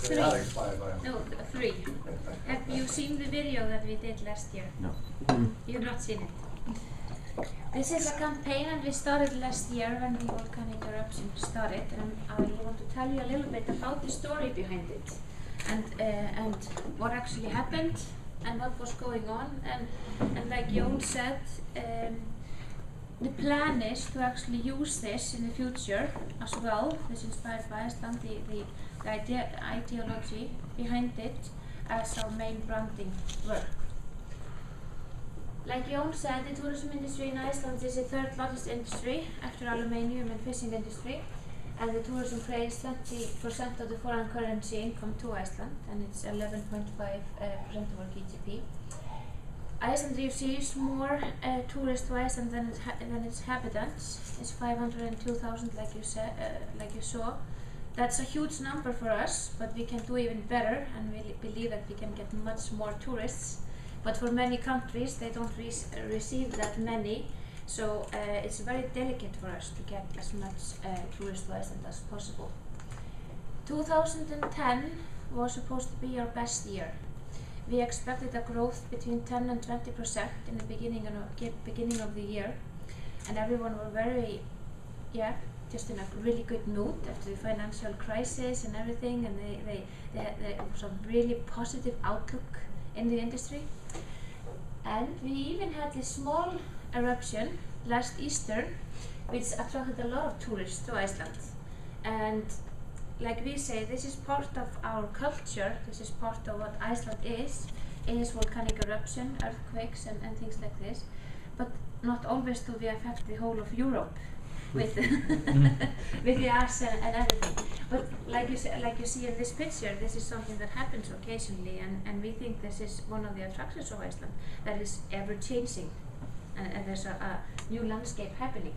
Three. They are expired by. No, 3. Have you seen the video that we did last year? No. You've not seen it. This is a campaign and we started last year when the volcanic eruption started, and I want to tell you a little bit about the story behind it and what actually happened and what was going on, and like Jón said, the plan is to actually use this in the future as well. This is inspired by Iceland, the ideology behind it as our main branding work. Like Jón said, the tourism industry in Iceland is the 3rd largest industry after aluminium and fishing industry, and the tourism creates 20% of the foreign currency income to Iceland, and it's 11.5% of our GDP. Iceland receives more tourists to Iceland than its inhabitants. It's 502,000, like you saw. That's a huge number for us, but we can do even better, and we believe that we can get much more tourists. But for many countries, they don't receive that many, so it's very delicate for us to get as much tourists to Iceland as possible. 2010 was supposed to be our best year. We expected a growth between 10 and 20% in the beginning of the year, and everyone were very, just in a really good mood after the financial crisis and everything, and they was a really positive outlook in the industry. And we even had this small eruption last Easter, which attracted a lot of tourists to Iceland. And like we say, this is part of our culture, this is part of what Iceland is volcanic eruption, earthquakes and things like this. But not always do we affect the whole of Europe with with the ash and everything. But like you see in this picture, this is something that happens occasionally, and we think this is one of the attractions of Iceland that is ever changing, and there's a new landscape happening.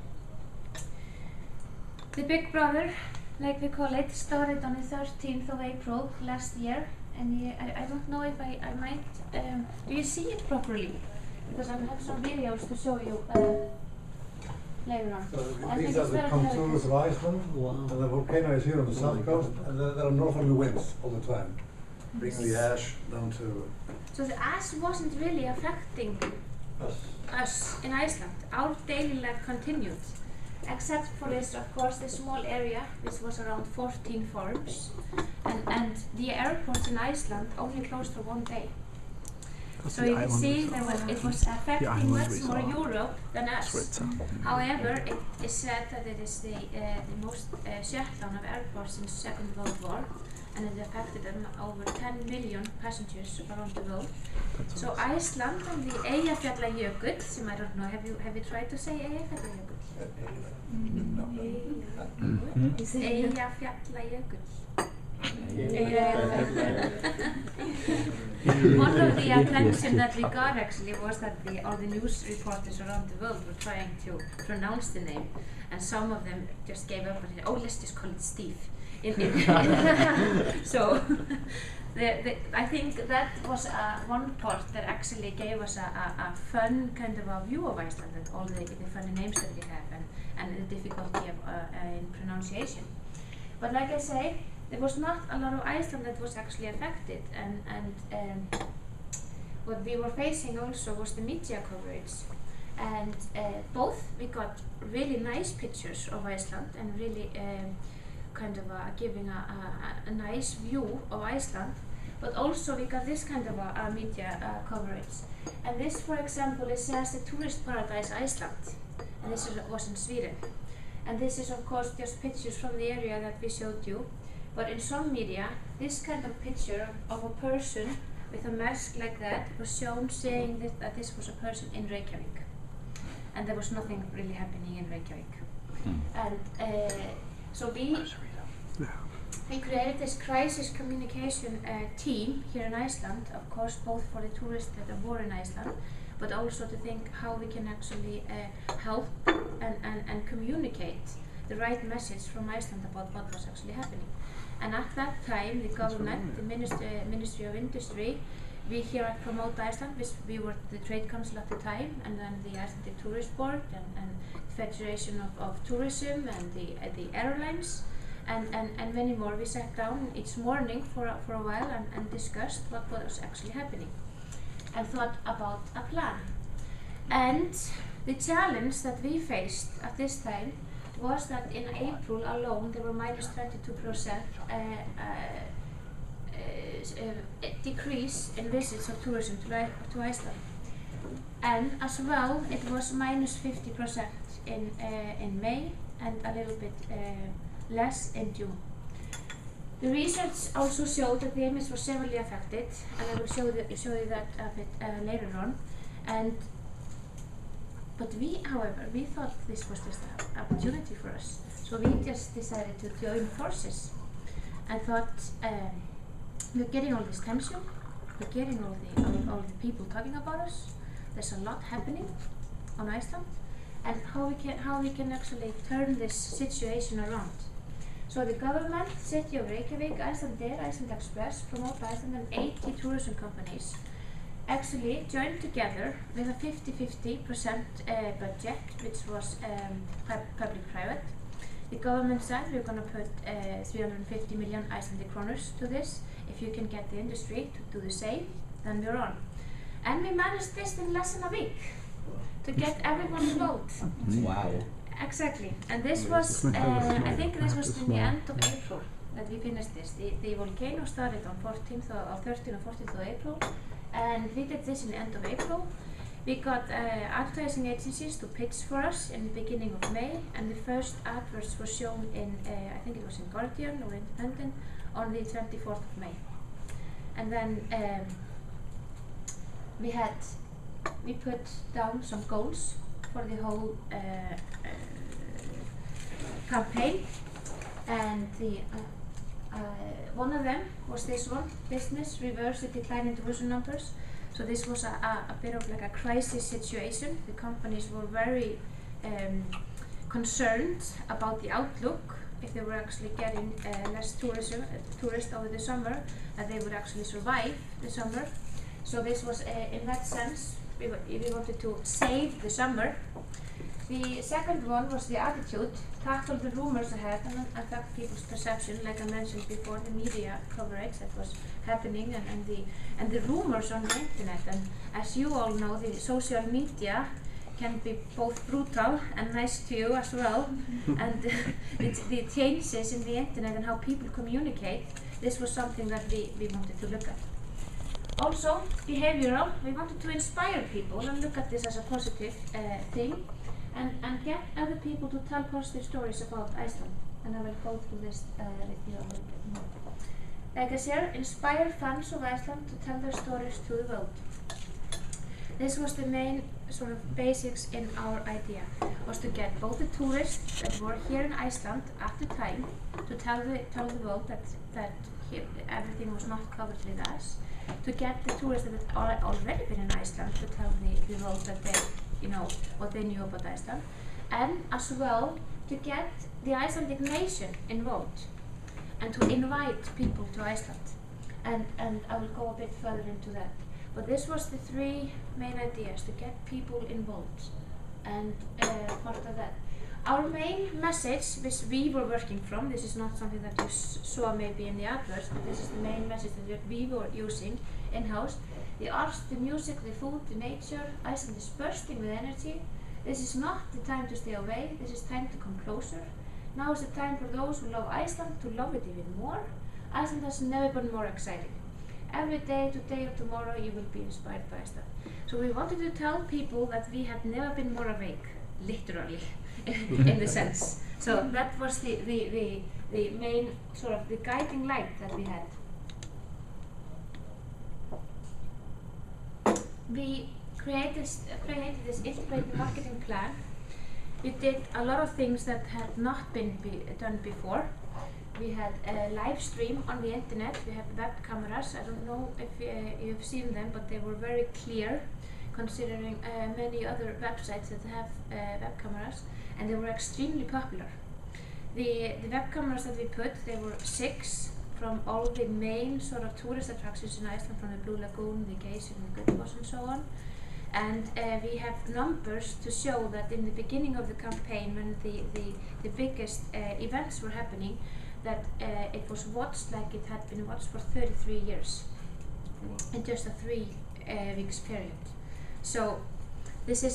The Big Brother, like we call it, started on the 13th of April last year, and I don't know if I might, do you see it properly? Because I have some videos to show you later on. So these are the contours of Iceland, and the volcano is here on the south coast, and there are northerly winds all the time, bringing the ash down to... So the ash wasn't really affecting us in Iceland. Our daily life continued, except for this, of course, the small area, which was around 14 farms, and the airport in Iceland only closed for 1 day. So you can see it was affecting much more Europe than us. However, it is said that it is the most shutdown of airports since the Second World War, and it affected over 10 million passengers around the world. So Iceland and the Eyjafjallajökull, some I don't know, have you tried to say Eyjafjallajökull? No. Eyjafjallajökull. One of the attention that we got actually was that all the news reporters around the world were trying to pronounce the name, and some of them just gave up and said, "Oh, let's just call it Steve." So I think that was one part that actually gave us a fun kind of a view of Iceland, and all the funny names that we have, and the difficulty in pronunciation. But like I say, there was not a lot of Iceland that was actually affected, and what we were facing also was the media coverage. And both we got really nice pictures of Iceland and really kind of giving a nice view of Iceland, but also we got this kind of a media coverage. And this, for example, it says the tourist paradise Iceland, and this was in Sweden. And this is of course just pictures from the area that we showed you. But in some media, this kind of picture of a person with a mask like that was shown, saying that this was a person in Reykjavik. And there was nothing really happening in Reykjavik. And so we created this crisis communication team here in Iceland, of course, both for the tourists that were in Iceland, but also to think how we can actually help and communicate the right message from Iceland about what was actually happening. And at that time, the government, the Ministry of Industry, we here at Promote Iceland, which we were the Trade Council at the time, and then the Icelandic Tourist Board and Federation of Tourism and the airlines, and many more. We sat down each morning for a while and discussed what was actually happening and thought about a plan. And the challenge that we faced at this time was that in April alone there were minus 22% decrease in visits of tourism to Iceland. And as well, it was minus 50% in May and a little bit less in June. The research also showed that the image was severely affected, and I will show you that a bit later on. But we, however, we thought this was just an opportunity for us. So we just decided to join forces and thought, we're getting all this tension, we're getting all the people talking about us. There's a lot happening on Iceland, and how we can actually turn this situation around. So the government, City of Reykjavík, Icelandair, Iceland Express, Promote Iceland, and 80 tourism companies actually joined together with a 50-50% budget, which was public-private. The government said we're going to put 350 million Icelandic kroners to this. If you can get the industry to do the same, then we're on. And we managed this in less than a week to get everyone involved. Wow. Exactly. And this was, I think this was in the end of April that we finished this. The volcano started on 13th or 14th of April, and we did this in the end of April. We got advertising agencies to pitch for us in the beginning of May, and the first adverts were shown in, I think it was in Guardian or Independent, on the 24th of May. And then we put down some goals for the whole campaign, and one of them was this one: business reverse the decline in tourism numbers. So this was a bit of like a crisis situation. The companies were very concerned about the outlook, if they were actually getting less tourists over the summer, that they would actually survive the summer. So this was, in that sense, we wanted to save the summer. The second one was the attitude, tackle the rumors ahead and affect people's perception, like I mentioned before, the media coverage that was happening and the rumors on the internet. And as you all know, the social media can be both brutal and nice to you as well. And the changes in the internet and how people communicate, this was something that we wanted to look at. Also, behavioral, we wanted to inspire people and look at this as a positive thing. And get other people to tell positive stories about Iceland. And I will go through this with you a little bit more. Like I said, inspire fans of Iceland to tell their stories to the world. This was the main sort of basics in our idea, was to get both the tourists that were here in Iceland at the time to tell the world that here, everything was not covered with us, to get the tourists that had already been in Iceland to tell the world that they, what they knew about Iceland, and as well to get the Icelandic nation involved and to invite people to Iceland. And I will go a bit further into that. But this was the three main ideas, to get people involved and part of that. Our main message, which we were working from, this is not something that you saw maybe in the adverts, but this is the main message that we were using in-house. The arts, the music, the food, the nature, Iceland is bursting with energy. This is not the time to stay away, this is time to come closer. Now is the time for those who love Iceland to love it even more. Iceland has never been more exciting. Every day, today or tomorrow, you will be inspired by Iceland. So we wanted to tell people that we had never been more awake, literally, in the sense. So that was the main sort of the guiding light that we had. We created this integrated marketing plan. We did a lot of things that had not been done before. We had a live stream on the internet. We had web cameras. I don't know if you've seen them, but they were very clear, considering many other websites that have web cameras, and they were extremely popular. The web cameras that we put, there were 6 from all the main sort of tourist attractions in Iceland, from the Blue Lagoon, the Geyser, and the Gullfoss, and so on. And we have numbers to show that in the beginning of the campaign, when the biggest events were happening, that it was watched like it had been watched for 33 years in just a 3 weeks period. So this is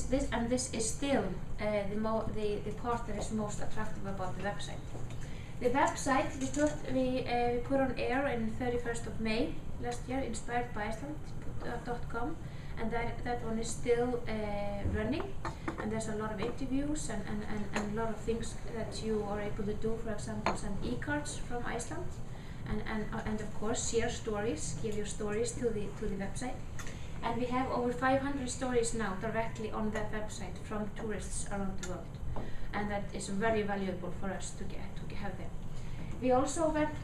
still the part that is most attractive about the website. The website we put on air in 31st of May last year, inspired by Iceland.com, and that one is still running, and there's a lot of interviews and a lot of things that you are able to do. For example, send e-cards from Iceland, and of course share stories, give your stories to the website. And we have over 500 stories now directly on that website from tourists around the world, and that is very valuable for us to have them. We also went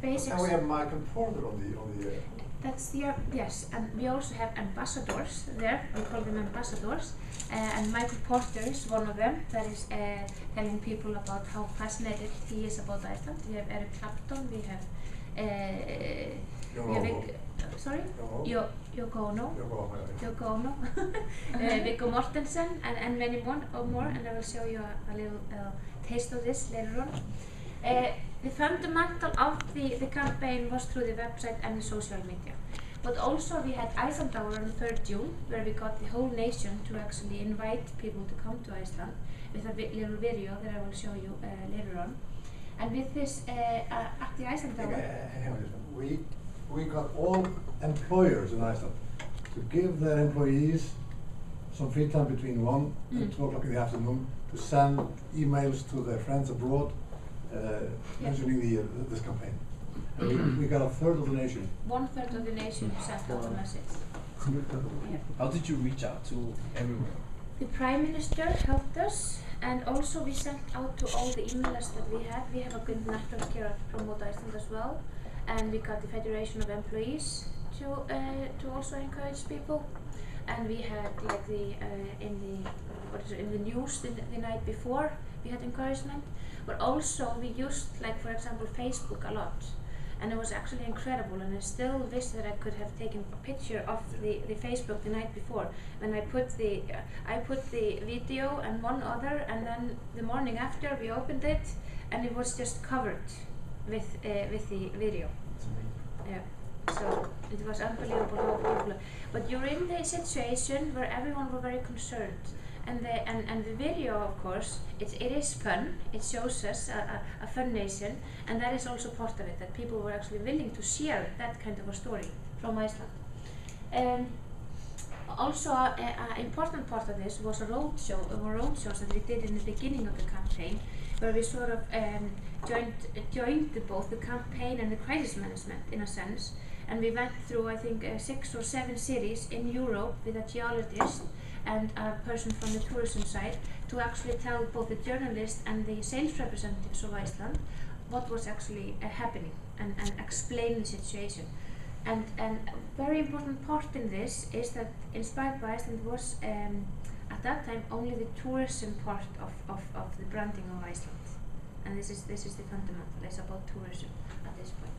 basics. And we have Michael Porter on the. That's the yes, and we also have ambassadors there. We call them ambassadors, and Michael Porter is one of them. That is telling people about how fascinated he is about Iceland. We have Eric Clapton. We have Yoko Ono, Viggo Mortensen, and many more. And I will show you a little taste of this later on. The fundamental of the campaign was through the website and the social media. But also we had Iceland Hour on 3rd June, where we got the whole nation to actually invite people to come to Iceland with a little video that I will show you later on. And with this, at the Iceland Hour... We got all employers in Iceland to give their employees some free time between 1 and 2 o'clock in the afternoon to send emails to their friends abroad mentioning this campaign. And we got a third of the nation. 1/3 of the nation sent out a message. How did you reach out to everyone? The Prime Minister helped us, and also we sent out to all the emailers that we have. We have a good network here at Promote Iceland as well, and we got the Federation of Employees to also encourage people. And we had like in the news the night before we had encouragement, but also we used, like for example, Facebook a lot, and it was actually incredible. And I still wish that I could have taken a picture of the Facebook the night before when I put the video and one other, and then the morning after we opened it, and it was just covered with the video. Yeah. So it was unbelievable how people. But you're in the situation where everyone were very concerned, and the video, of course, it is fun. It shows us a fun nation, and that is also part of it. That people were actually willing to share that kind of a story from Iceland. Also, an important part of this was a roadshows that we did in the beginning of the campaign, where we sort of joined both the campaign and the crisis management in a sense. And we went through, I think, 6 or 7 cities in Europe with a geologist and a person from the tourism side to actually tell both the journalists and the sales representatives of Iceland what was actually happening and explain the situation. And a very important part in this is that Inspired by Iceland was at that time only the tourism part of the branding of Iceland. And this is the fundamental. It's about tourism at this point.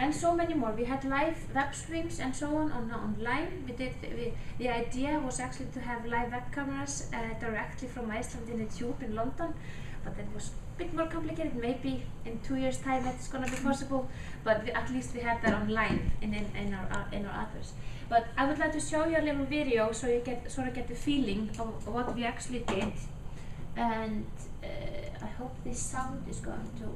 And so many more. We had live web streams and so on online. The idea was actually to have live web cameras directly from Iceland in a tube in London, but that was a bit more complicated. Maybe in 2 years' time it's going to be possible, but at least we had that online in our address. But I would like to show you a little video so you get the feeling of what we actually did, and I hope this sound is going to